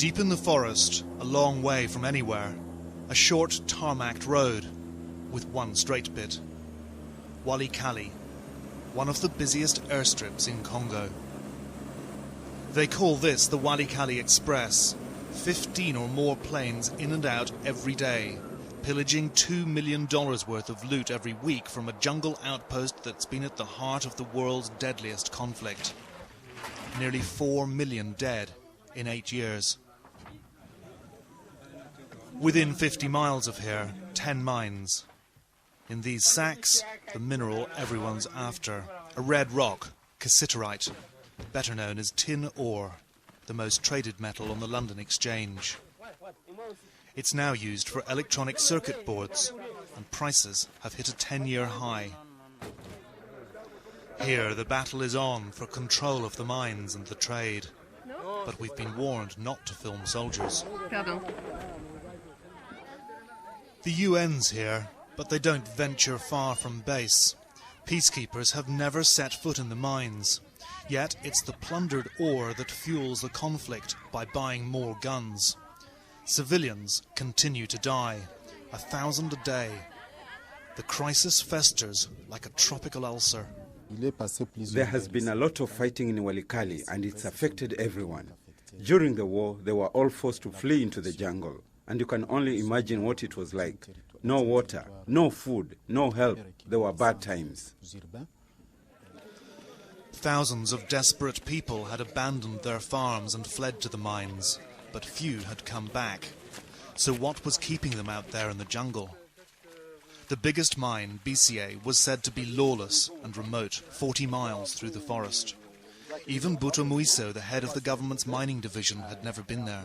Deep in the forest, a long way from anywhere, a short tarmacked road with one straight bit. Walikale, one of the busiest airstrips in Congo. They call this the Walikale Express. 15 or more planes in and out every day, pillaging $2 million worth of loot every week from a jungle outpost that's been at the heart of the world's deadliest conflict. Nearly 4 million dead in 8 years. Within 50 miles of here, 10 mines. In these sacks, the mineral everyone's after, a red rock, cassiterite, better known as tin ore, the most traded metal on the London Exchange. It's now used for electronic circuit boards, and prices have hit a 10-year high. Here, the battle is on for control of the mines and the trade. But we've been warned not to film soldiers. The UN's here, but they don't venture far from base. Peacekeepers have never set foot in the mines. Yet it's the plundered ore that fuels the conflict by buying more guns. Civilians continue to die, 1,000 a day. The crisis festers like a tropical ulcer. There has been a lot of fighting in Walikale and it's affected everyone. During the war, they were all forced to flee into the jungle. And you can only imagine what it was like. No water, no food, no help. There were bad times. Thousands of desperate people had abandoned their farms and fled to the mines, but few had come back. So what was keeping them out there in the jungle? The biggest mine, BCA, was said to be lawless and remote, 40 miles through the forest. Even Buto Muiso, the head of the government's mining division, had never been there.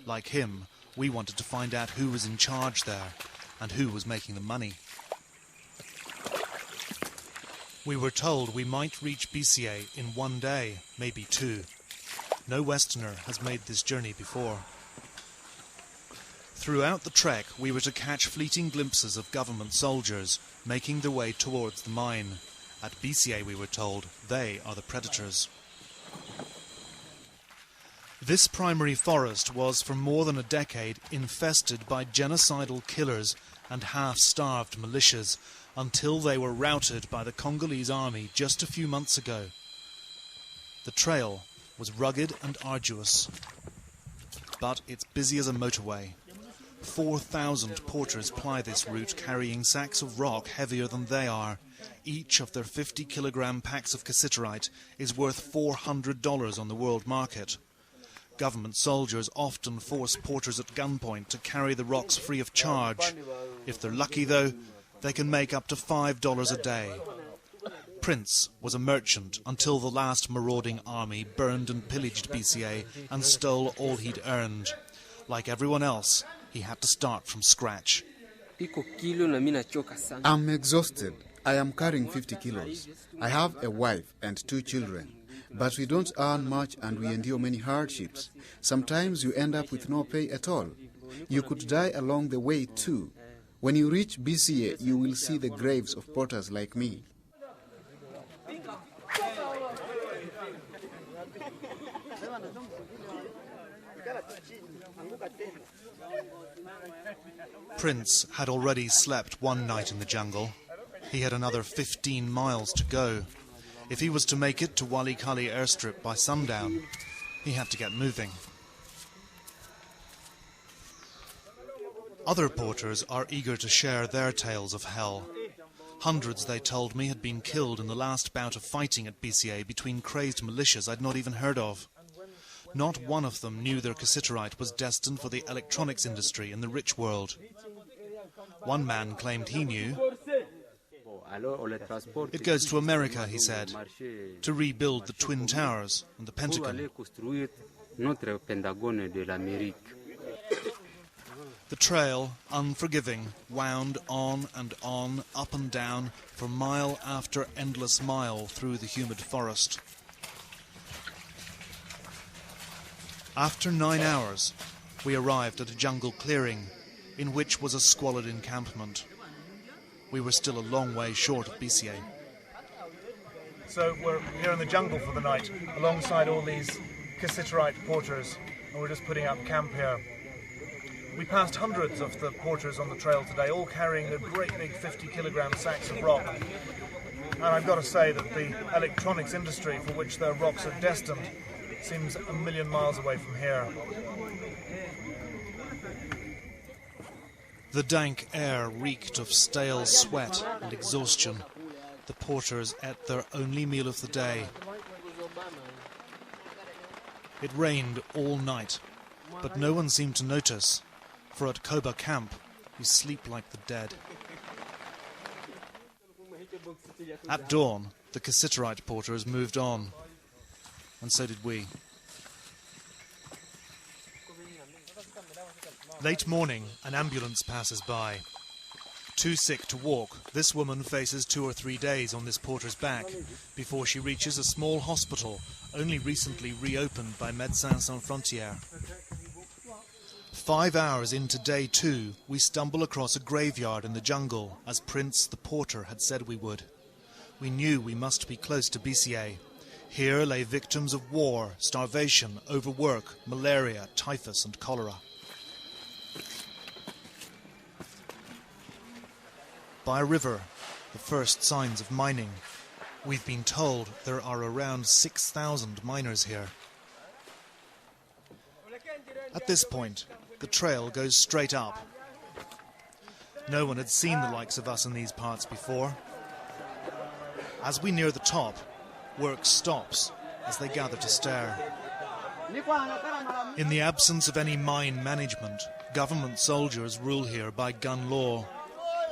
Like him, we wanted to find out who was in charge there and who was making the money. We were told we might reach BCA in 1 day, maybe 2. No Westerner has made this journey before. Throughout the trek, we were to catch fleeting glimpses of government soldiers making their way towards the mine. At BCA, we were told, they are the predators. This primary forest was for more than a decade infested by genocidal killers and half-starved militias, until they were routed by the Congolese army just a few months ago. The trail was rugged and arduous, but it's busy as a motorway. 4,000 porters ply this route, carrying sacks of rock heavier than they are. Each of their 50-kilogram packs of cassiterite is worth $400 on the world market. Government soldiers often force porters at gunpoint to carry the rocks free of charge. If they're lucky, though, they can make up to $5 a day. Prince was a merchant until the last marauding army burned and pillaged BCA and stole all he'd earned. Like everyone else, he had to start from scratch. I'm exhausted. I am carrying 50 kilos. I have a wife and 2 children. But we don't earn much and we endure many hardships. Sometimes you end up with no pay at all. You could die along the way too. When you reach BCA, you will see the graves of porters like me. Prince had already slept one night in the jungle. He had another 15 miles to go. If he was to make it to Walikale airstrip by sundown, he had to get moving. Other porters are eager to share their tales of hell. Hundreds, they told me, had been killed in the last bout of fighting at BCA between crazed militias I'd not even heard of. Not one of them knew their cassiterite was destined for the electronics industry in the rich world. One man claimed he knew. It goes to America, he said, to rebuild the Twin Towers and the Pentagon. The trail, unforgiving, wound on and on, up and down, for mile after endless mile through the humid forest. After 9 hours, we arrived at a jungle clearing, in which was a squalid encampment. We were still a long way short of BCA. So we're here in the jungle for the night, alongside all these cassiterite porters. and we're just putting up camp here. We passed hundreds of the porters on the trail today, all carrying their great big 50-kilogram sacks of rock. And I've got to say that the electronics industry for which their rocks are destined seems a million miles away from here. The dank air reeked of stale sweat and exhaustion. The porters ate their only meal of the day. It rained all night, but no one seemed to notice, for at Koba camp we sleep like the dead. At dawn, the Cassiterite porters moved on, and so did we. Late morning, an ambulance passes by. Too sick to walk, this woman faces 2 or 3 days on this porter's back before she reaches a small hospital only recently reopened by Médecins Sans Frontières. 5 hours into day 2, we stumble across a graveyard in the jungle, as Prince the porter had said we would. We knew we must be close to BCA. Here lay victims of war, starvation, overwork, malaria, typhus and cholera. By a river, the first signs of mining. We've been told there are around 6,000 miners here. At this point, the trail goes straight up. No one had seen the likes of us in these parts before. As we near the top, work stops as they gather to stare. In the absence of any mine management, government soldiers rule here by gun law.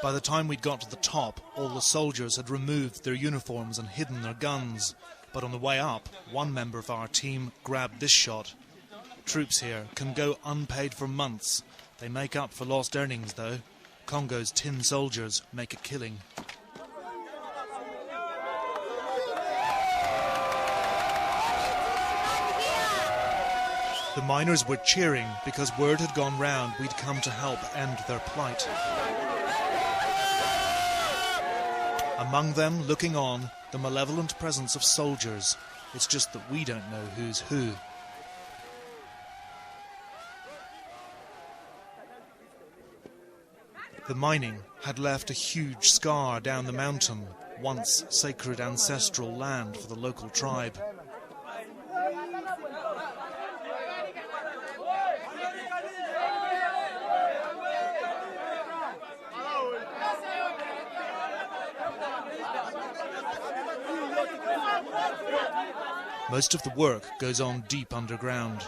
By the time we'd got to the top, all the soldiers had removed their uniforms and hidden their guns. But on the way up, one member of our team grabbed this shot. Troops here can go unpaid for months. They make up for lost earnings, though. Congo's tin soldiers make a killing. The miners were cheering because word had gone round we'd come to help end their plight. Among them, looking on, the malevolent presence of soldiers. It's just that we don't know who's who. The mining had left a huge scar down the mountain, once sacred ancestral land for the local tribe. Most of the work goes on deep underground.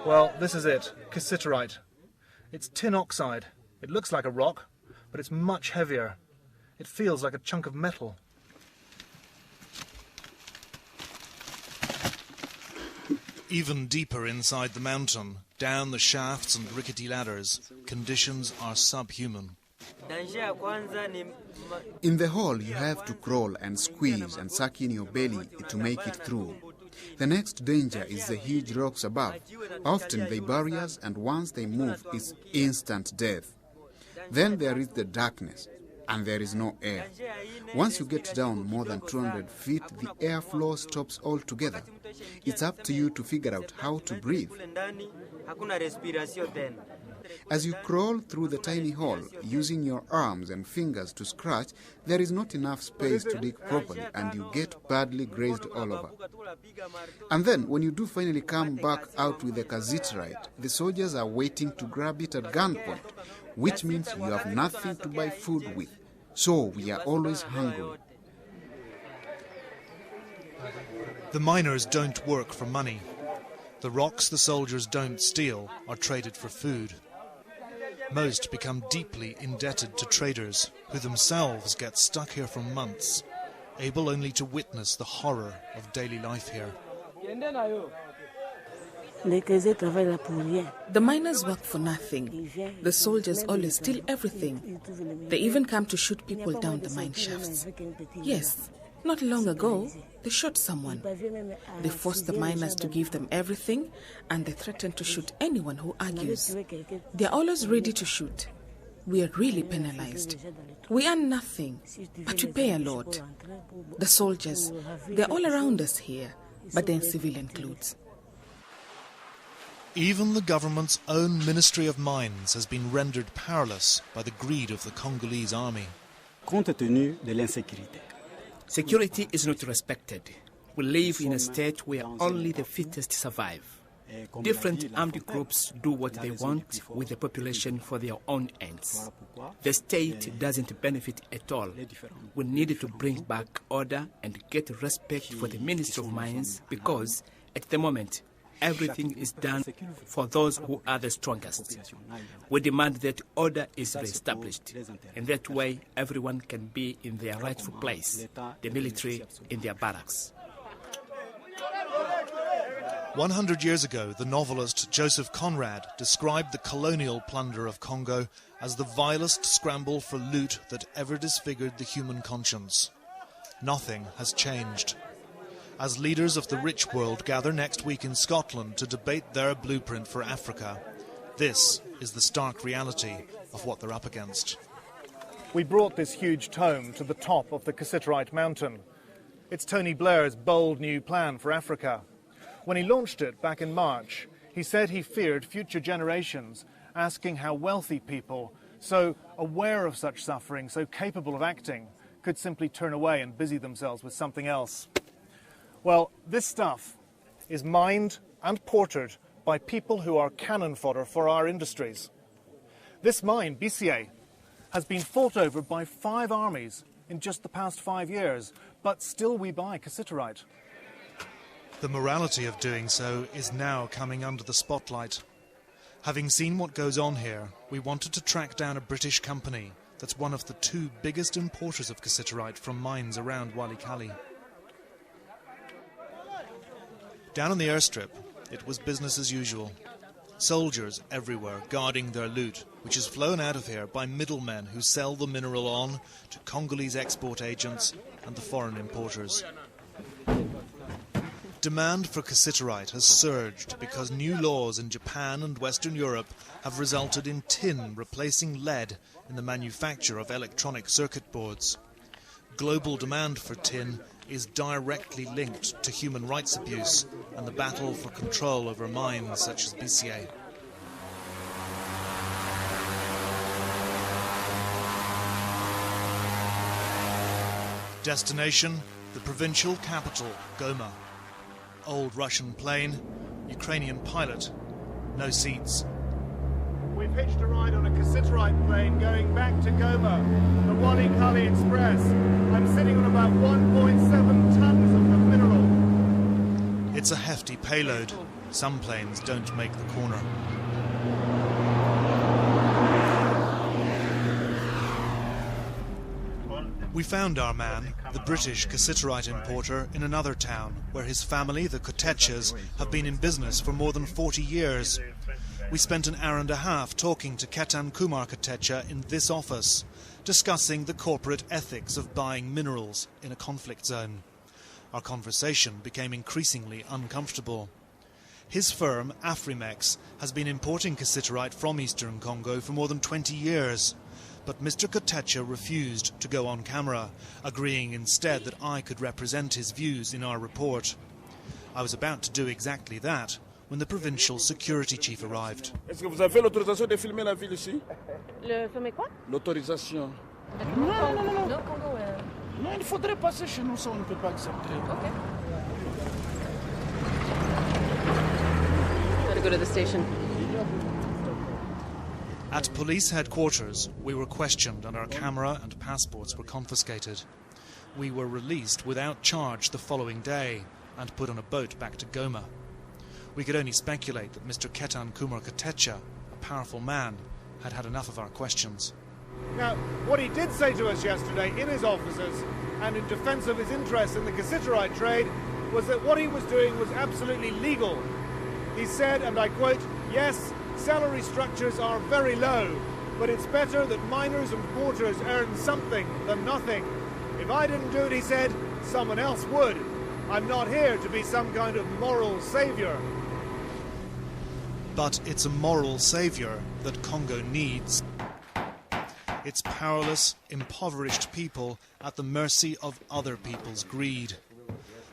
Well, this is it, Cassiterite. It's tin oxide. It looks like a rock, but it's much heavier. It feels like a chunk of metal. Even deeper inside the mountain, down the shafts and rickety ladders, conditions are subhuman. In the hole, you have to crawl and squeeze and suck in your belly to make it through. The next danger is the huge rocks above. Often they bury us, and once they move, it's instant death. Then there is the darkness, and there is no air. Once you get down more than 200 feet, the airflow stops altogether. It's up to you to figure out how to breathe. As you crawl through the tiny hole, using your arms and fingers to scratch, there is not enough space to dig properly, and you get badly grazed all over. And then, when you do finally come back out with the Cassiterite, the soldiers are waiting to grab it at gunpoint, which means you have nothing to buy food with. So we are always hungry. The miners don't work for money. The rocks the soldiers don't steal are traded for food. Most become deeply indebted to traders, who themselves get stuck here for months, able only to witness the horror of daily life here. The miners work for nothing. The soldiers always steal everything. They even come to shoot people down the mine shafts. Yes, not long ago, they shot someone. They forced the miners to give them everything, and they threaten to shoot anyone who argues. They are always ready to shoot. We are really penalized. We earn nothing, but we pay a lot. The soldiers, they're all around us here, but they're in civilian clothes. Even the government's own Ministry of Mines has been rendered powerless by the greed of the Congolese army. Compte tenu de l'insécurité. Security is not respected. We live in a state where only the fittest survive. Different armed groups do what they want with the population for their own ends. The state doesn't benefit at all. We need to bring back order and get respect for the Ministry of Mines because, at the moment, everything is done for those who are the strongest. We demand that order is reestablished. In that way, everyone can be in their rightful place, the military in their barracks. 100 years ago, the novelist Joseph Conrad described the colonial plunder of Congo as the vilest scramble for loot that ever disfigured the human conscience. Nothing has changed. As leaders of the rich world gather next week in Scotland to debate their blueprint for Africa, this is the stark reality of what they're up against. We brought this huge tome to the top of the Cassiterite mountain. It's Tony Blair's bold new plan for Africa. When he launched it back in March, he said he feared future generations asking how wealthy people, so aware of such suffering, so capable of acting, could simply turn away and busy themselves with something else. Well, this stuff is mined and portered by people who are cannon fodder for our industries. This mine, BCA, has been fought over by 5 armies in just the past 5 years, but still we buy cassiterite. The morality of doing so is now coming under the spotlight. Having seen what goes on here, we wanted to track down a British company that's one of the 2 biggest importers of cassiterite from mines around Walikale. Down on the airstrip, it was business as usual. Soldiers everywhere guarding their loot, which is flown out of here by middlemen who sell the mineral on to Congolese export agents and the foreign importers. Demand for cassiterite has surged because new laws in Japan and Western Europe have resulted in tin replacing lead in the manufacture of electronic circuit boards. Global demand for tin is directly linked to human rights abuse and the battle for control over mines such as BCA. Destination, the provincial capital, Goma. Old Russian plane, Ukrainian pilot, no seats. We've hitched a ride on a cassiterite plane going back to Goma, the Walikale Express. I'm sitting on about 1.7 tons of the mineral. It's a hefty payload. Some planes don't make the corner. We found our man, the British cassiterite importer, in another town, where his family, the Kotechas, have been in business for more than 40 years. We spent an hour and a half talking to Ketan Kumar Kotecha in this office, discussing the corporate ethics of buying minerals in a conflict zone. Our conversation became increasingly uncomfortable. His firm, Afrimex, has been importing cassiterite from eastern Congo for more than 20 years. But Mr. Kotecha refused to go on camera, agreeing instead that I could represent his views in our report. I was about to do exactly that when the provincial security chief arrived. Est-ce que vous avez l'autorisation de filmer la ville ici? Le filmer quoi? L'autorisation. Non, Congo. Non, il faudrait passer chez nous, ça on ne peut pas accepter. Okay. Gotta go to the station. At police headquarters, we were questioned and our camera and passports were confiscated. We were released without charge the following day and put on a boat back to Goma. We could only speculate that Mr. Ketan Kumar Kotecha, a powerful man, had had enough of our questions. Now, what he did say to us yesterday in his offices, and in defence of his interests in the cassiterite trade, was that what he was doing was absolutely legal. He said, and I quote, "Yes, salary structures are very low, but it's better that miners and porters earn something than nothing. If I didn't do it," he said, "someone else would. I'm not here to be some kind of moral saviour." But it's a moral saviour that Congo needs. It's powerless, impoverished people at the mercy of other people's greed.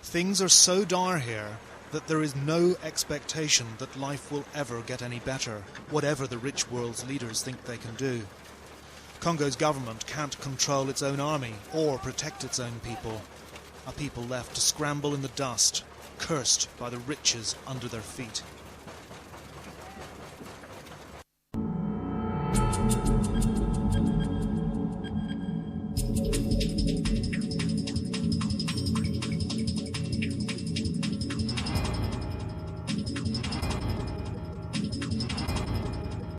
Things are so dire here that there is no expectation that life will ever get any better, whatever the rich world's leaders think they can do. Congo's government can't control its own army or protect its own people, a people left to scramble in the dust, cursed by the riches under their feet.